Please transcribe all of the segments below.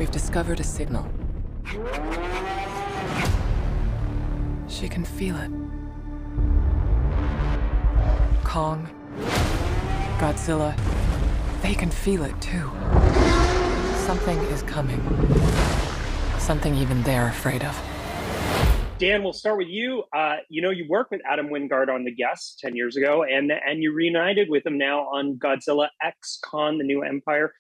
We've discovered a signal. She can feel it. Kong, Godzilla, they can feel it too. Something is coming. Something even they're afraid of. Dan, we'll start with you. You worked with Adam Wingard on The Guest 10 years ago, and you reunited with him now on Godzilla X Kong, The New Empire.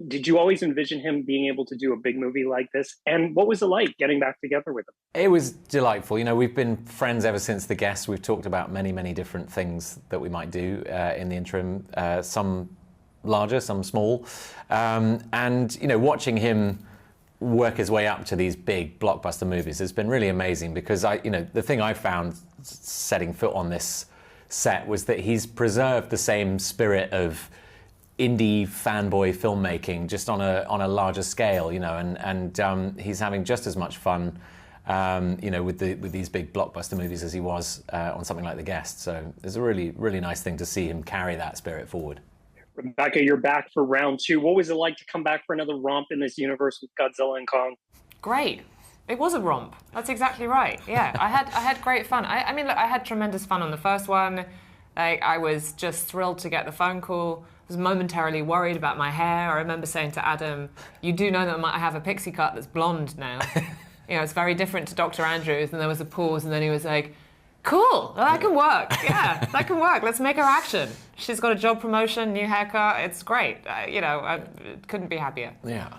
Did you always envision him being able to do a big movie like this? And what was it like getting back together with him? It was delightful. We've been friends ever since The Guest. We've talked about many, many different things that we might do in the interim, some larger, some small. Watching him work his way up to these big blockbuster movies has been really amazing, because the thing I found setting foot on this set was that he's preserved the same spirit of indie fanboy filmmaking, just on a larger scale, and he's having just as much fun, with these big blockbuster movies as he was on something like The Guest. So it's a really, really nice thing to see him carry that spirit forward. Rebecca, you're back for round two. What was it like to come back for another romp in this universe with Godzilla and Kong? Great. It was a romp. That's exactly right. Yeah, I had great fun. I mean, look, I had tremendous fun on the first one. I was just thrilled to get the phone call. I was momentarily worried about my hair. I remember saying to Adam, you do know that I might have a pixie cut that's blonde now. It's very different to Dr. Andrews. And there was a pause, and then he was like, cool, well, that can work. Yeah, that can work. Let's make her action. She's got a job promotion, new haircut. It's great. I couldn't be happier. Yeah.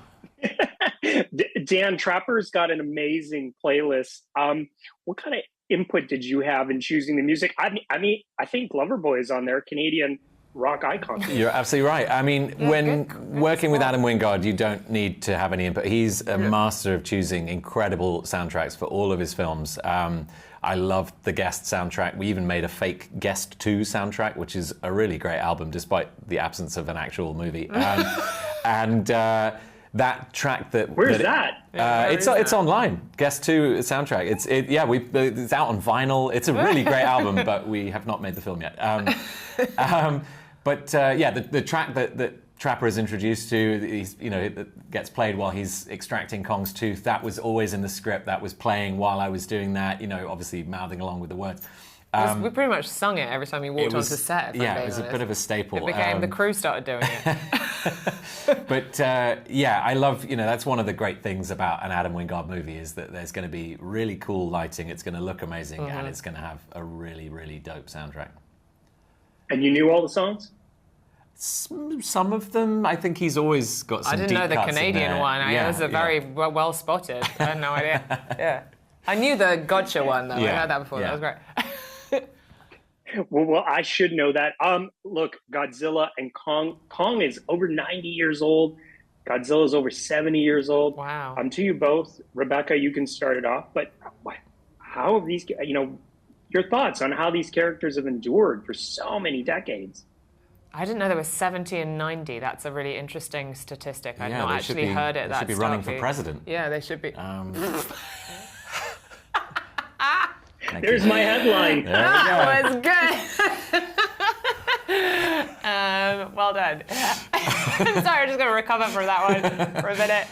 Dan, Trapper's got an amazing playlist. What kind of input did you have in choosing the music? I think Loverboy is on there, Canadian rock icon. You're absolutely right. I mean, when working with Adam Wingard, you don't need to have any input. He's a master of choosing incredible soundtracks for all of his films. I loved the Guest soundtrack. We even made a fake Guest 2 soundtrack, which is a really great album, despite the absence of an actual movie. That track Where's that? It's online. Guest 2 soundtrack. It's out on vinyl. It's a really great album, but we have not made the film yet. The track that Trapper is introduced to, that gets played while he's extracting Kong's tooth, that was always in the script. That was playing while I was doing that, obviously mouthing along with the words. We pretty much sung it every time you walked onto set. Yeah, it was a bit of a staple. It became, the crew started doing it. But I love, that's one of the great things about an Adam Wingard movie, is that there's going to be really cool lighting, it's going to look amazing, and it's going to have a really, really dope soundtrack. And you knew all the songs? Some of them. I think he's always got some deep cuts. I didn't know the Canadian one. It was very well spotted. I had no idea. Yeah. I knew the Gotcha one, though. I heard that before. That was great. Well, I should know that. Look, Godzilla and Kong. Kong is over 90 years old. Godzilla's over 70 years old. Wow. To you both, Rebecca, you can start it off. But how have these, your thoughts on how these characters have endured for so many decades? I didn't know there was 70 and 90. That's a really interesting statistic. I've not actually heard it. They should be running for president. Yeah, they should be. There's my headline. That was good. Well done. I'm sorry, I'm just going to recover from that one for a minute.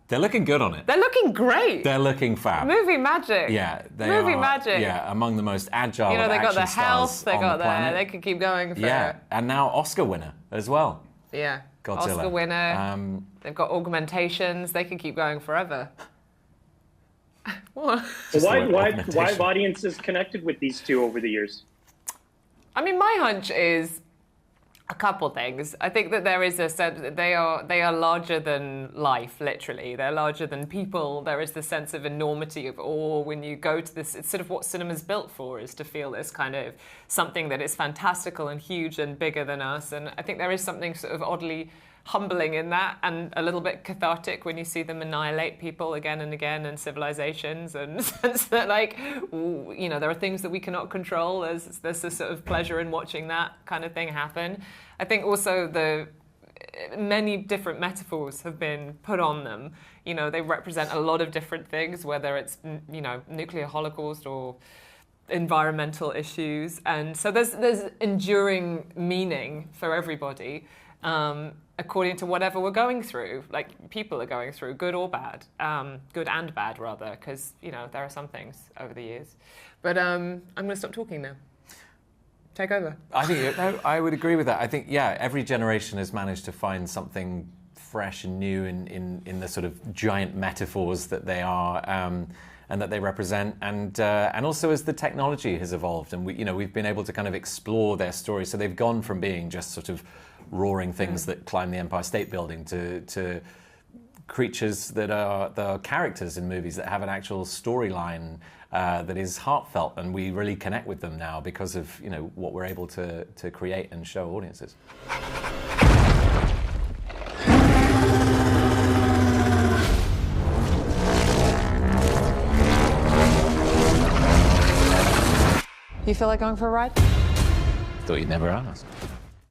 They're looking good on it. They're looking great. They're looking fab. Movie magic. Yeah, they Movie are. magic. Yeah, among the most agile of they got action the health. stars They on got the planet. They can keep going. And now Oscar winner as well. Yeah, Godzilla. Oscar winner. They've got augmentations. They can keep going forever. What? Why have audiences connected with these two over the years? I mean, my hunch is a couple things. I think that there is a sense that they are larger than life, literally. They're larger than people. There is the sense of enormity, of awe when you go to this. It's sort of what cinema's built for, is to feel this kind of something that is fantastical and huge and bigger than us. And I think there is something sort of oddly humbling in that, and a little bit cathartic when you see them annihilate people again and again, and civilizations, and sense that, like, there are things that we cannot control. There's a sort of pleasure in watching that kind of thing happen. I think also the many different metaphors have been put on them. They represent a lot of different things, whether it's nuclear holocaust or environmental issues, and so there's enduring meaning for everybody, according to whatever we're going through, like people are going through, good or bad, good and bad rather, because there are some things over the years. But I'm going to stop talking now. Take over. I think I would agree with that. I think every generation has managed to find something fresh and new in the sort of giant metaphors that they are. And that they represent, and also as the technology has evolved, and we've been able to kind of explore their stories. So they've gone from being just sort of roaring things that climb the Empire State Building to creatures that are characters in movies that have an actual storyline that is heartfelt, and we really connect with them now because of what we're able to create and show audiences. You feel like going for a ride? Thought you'd never ask.